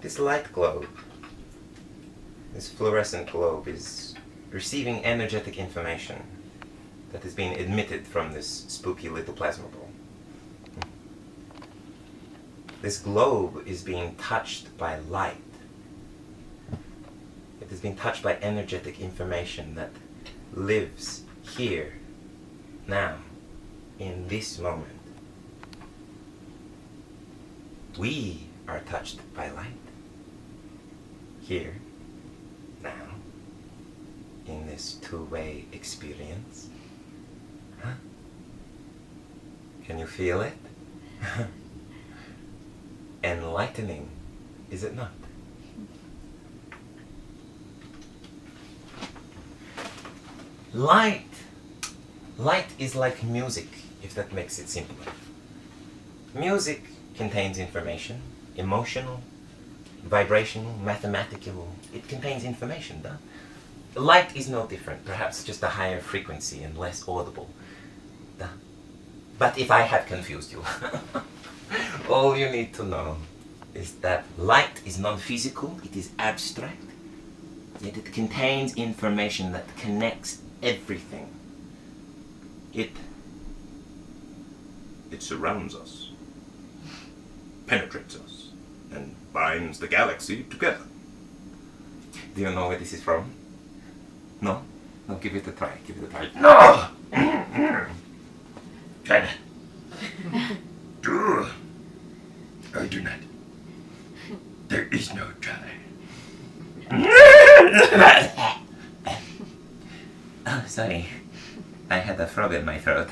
This light globe, this fluorescent globe, is receiving energetic information that is being emitted from this spooky little plasma ball. This globe is being touched by light. It is being touched by energetic information that lives here, now, in this moment. We are touched by light, here, now, in this two-way experience. Huh? Can you feel it? Enlightening, is it not? Light is like music, if that makes it simpler. Music contains information, emotional, vibrational, mathematical. It contains information, duh? Light is no different, perhaps just a higher frequency and less audible. Duh. But if I have confused you, all you need to know is that light is non-physical, it is abstract, yet it contains information that connects everything. It surrounds us, penetrates us, and binds the galaxy together. Do you know where this is from? No? No, give it a try, give it a try. No! Try that. I do not. There is no try. Oh, sorry. I had a frog in my throat.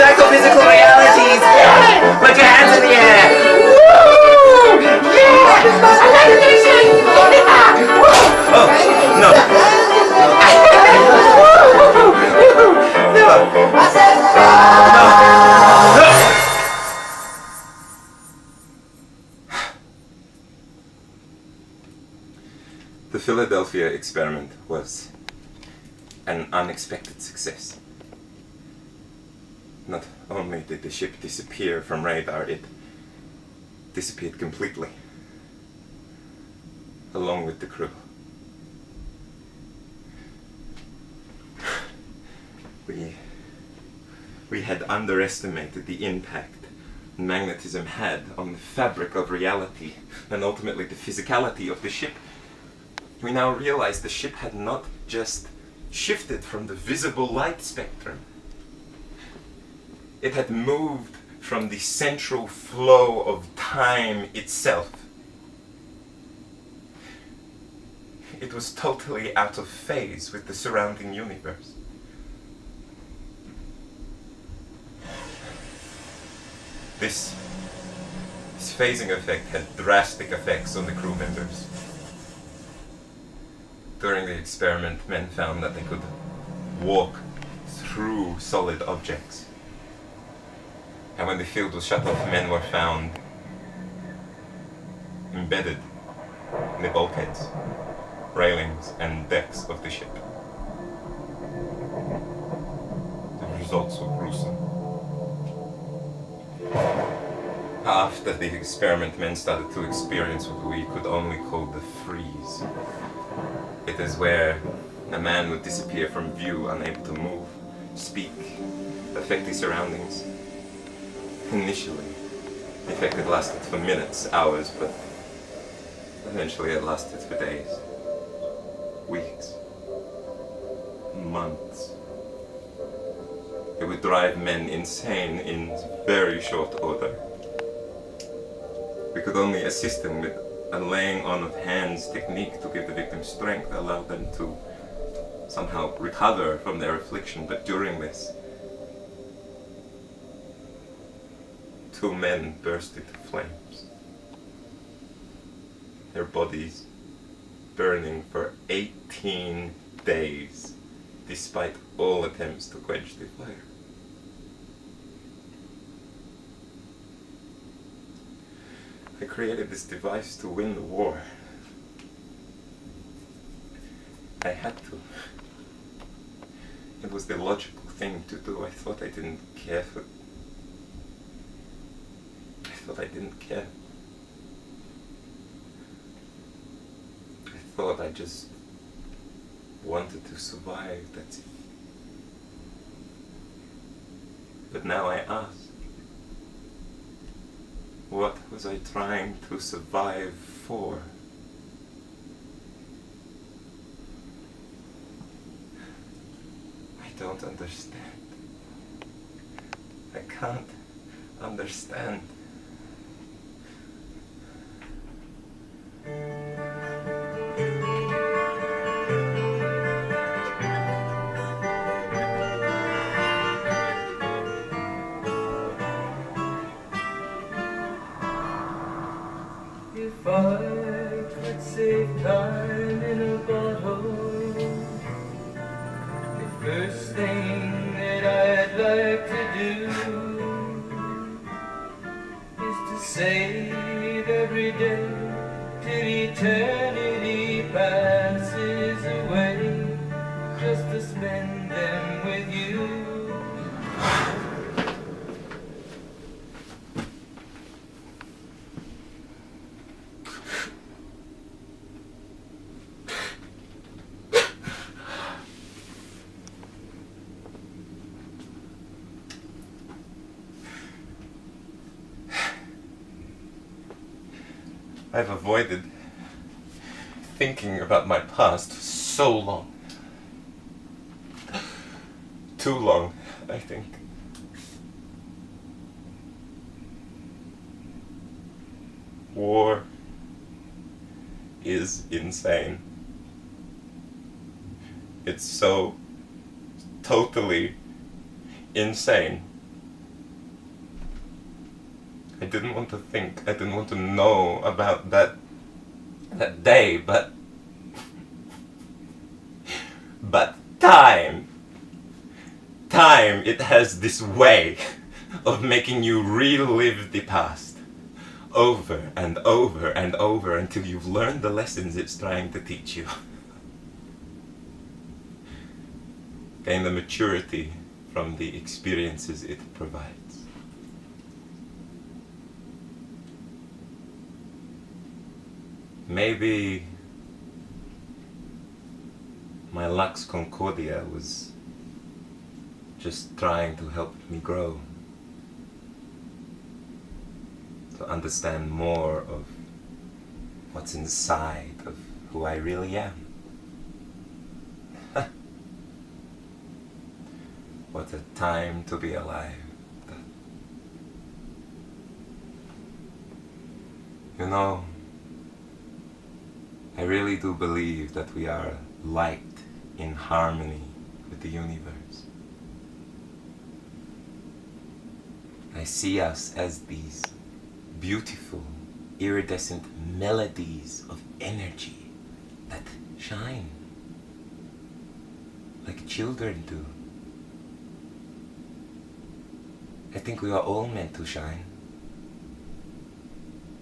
Psychophysical realities. Put your hands in the air. Woo! Yeah! Imagination! Oh, no. The Philadelphia experiment was an unexpected success. Not only did the ship disappear from radar, it disappeared completely, along with the crew. We had underestimated the impact magnetism had on the fabric of reality and ultimately the physicality of the ship. We now realize the ship had not just shifted from the visible light spectrum. It had moved from the central flow of time itself. It was totally out of phase with the surrounding universe. This phasing effect had drastic effects on the crew members. During the experiment, men found that they could walk through solid objects. And when the field was shut off, men were found embedded in the bulkheads, railings, and decks of the ship. The results were gruesome. After the experiment, men started to experience what we could only call the freeze. It is where a man would disappear from view, unable to move, speak, affect his surroundings. Initially, the effect had lasted for minutes, hours, but eventually it lasted for days, weeks, months. It would drive men insane in very short order. We could only assist them with a laying on of hands technique to give the victim strength, allow them to somehow recover from their affliction, but during this, 2 men burst into flames. Their bodies burning for 18 days, despite all attempts to quench the fire. I created this device to win the war. I had to. It was the logical thing to do. I thought I didn't care for... I thought I didn't care. I thought I just wanted to survive, that's it. But now I ask, what was I trying to survive for? I don't understand. I can't understand. If I could save time in a bottle, the first thing that I'd like to do is to save every day till eternity passes away, just to spend them with you. I've avoided thinking about my past for so long. Too long, I think. War is insane. It's so totally insane. I didn't want to think, I didn't want to know about that day, but time, it has this way of making you relive the past over and over and over until you've learned the lessons it's trying to teach you. Gain the maturity from the experiences it provides. Maybe my Lux Concordia was just trying to help me grow, to understand more of what's inside of who I really am. What a time to be alive. You know, I really do believe that we are light in harmony with the universe. I see us as these beautiful, iridescent melodies of energy that shine like children do. I think we are all meant to shine.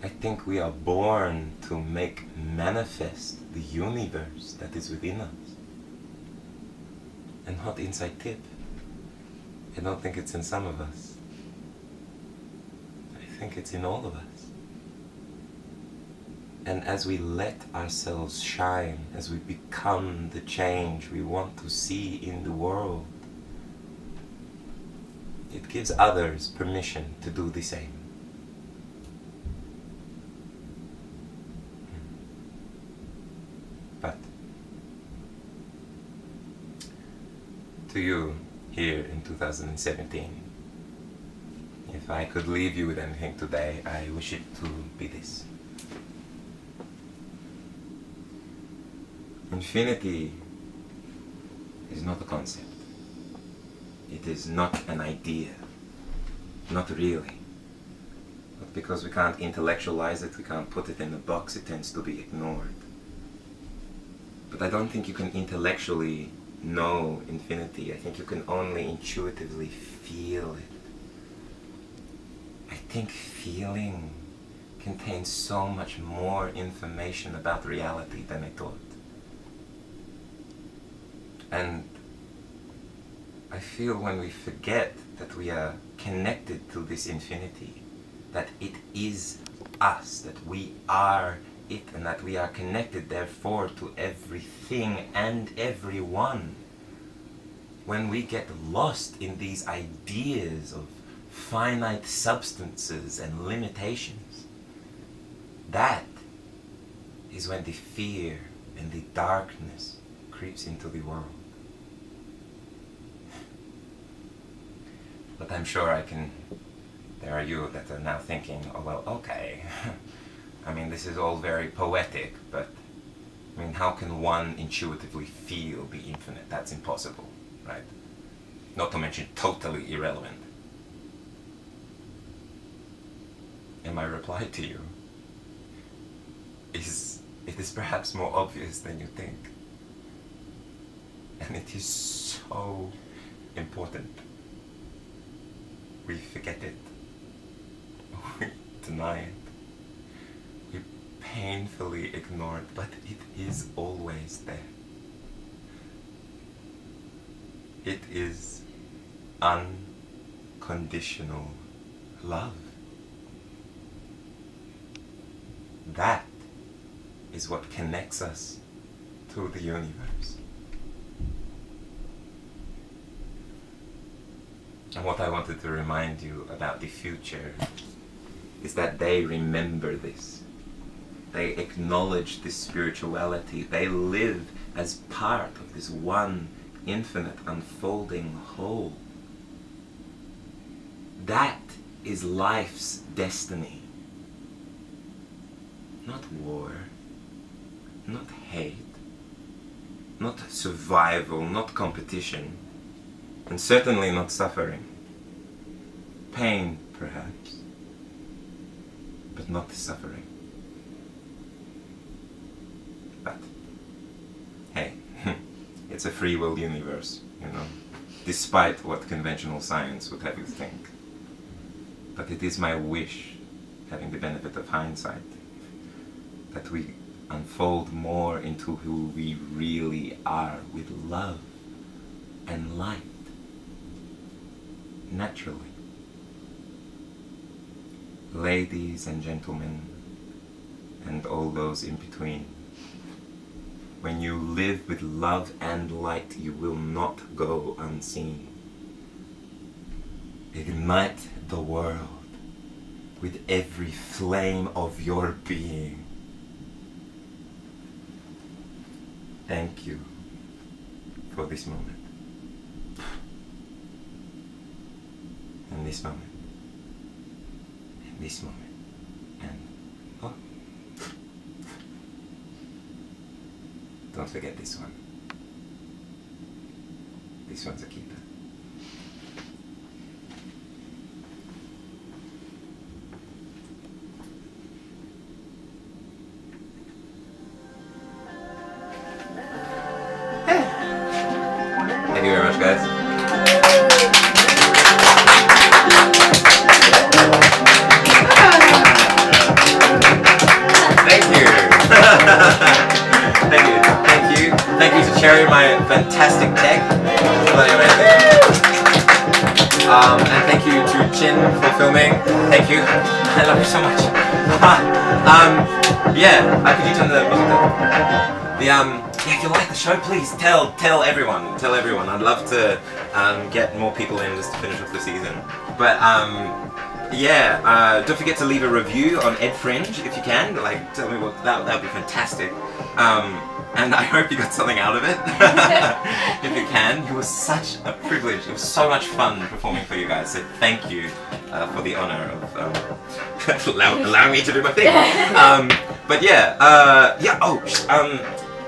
I think we are born to make manifest the universe that is within us. And not inside tip. I don't think it's in some of us. I think it's in all of us. And as we let ourselves shine, as we become the change we want to see in the world, it gives others permission to do the same. But to you here in 2017, if I could leave you with anything today, I wish it to be this. Infinity is not a concept. It is not an idea. Not really. But because we can't intellectualize it, we can't put it in a box, it tends to be ignored. But I don't think you can intellectually know infinity. I think you can only intuitively feel it. I think feeling contains so much more information about reality than I thought. And I feel when we forget that we are connected to this infinity, that it is us, that we are it, and that we are connected therefore to everything and everyone. When we get lost in these ideas of finite substances and limitations, that is when the fear and the darkness creeps into the world. But I'm sure there are you that are now thinking, oh well, okay, I mean this is all very poetic, but I mean how can one intuitively feel the infinite? That's impossible, right? Not to mention totally irrelevant. And my reply to you is, it is perhaps more obvious than you think. And it is so important. We forget it. We deny it. We painfully ignore it, but it is always there. It is unconditional love. That is what connects us to the universe. And what I wanted to remind you about the future is that they remember this. They acknowledge this spirituality. They live as part of this one infinite unfolding whole. That is life's destiny. Not war, not hate, not survival, not competition, and certainly not suffering. Pain, perhaps, but not suffering. But, hey, it's a free will universe, you know, despite what conventional science would have you think. But it is my wish, having the benefit of hindsight, that we unfold more into who we really are with love and light, naturally. Ladies and gentlemen, and all those in between, when you live with love and light, you will not go unseen. Ignite the world with every flame of your being. Thank you for this moment. And this moment. And this moment. And oh, don't forget this one. This one's a keeper. Thank you very much, guys. Thank you. Thank you. Thank you to Cherry, my fantastic tech. Bloody amazing. And thank you to Chin for filming. Thank you. I love you so much. Could you turn the music down? If you like the show, please tell everyone. I'd love to get more people in just to finish off the season. But don't forget to leave a review on Ed Fringe if you can. Like, tell me what that would be fantastic. And I hope you got something out of it. If you can, it was such a privilege. It was so much fun performing for you guys. So thank you for the honor of allowing me to do my thing.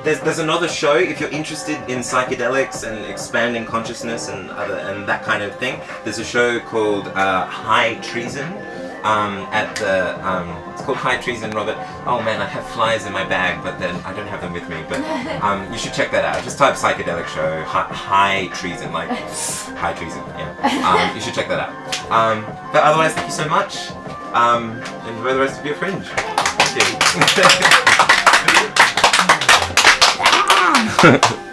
There's another show if you're interested in psychedelics and expanding consciousness and that kind of thing. There's a show called High Treason it's called High Treason, Robert. Oh man, I have flyers in my bag, but then I don't have them with me. But you should check that out. Just type psychedelic show High Treason, like High Treason. Yeah. You should check that out. But otherwise, thank you so much. Enjoy the rest of your fringe. Thank you.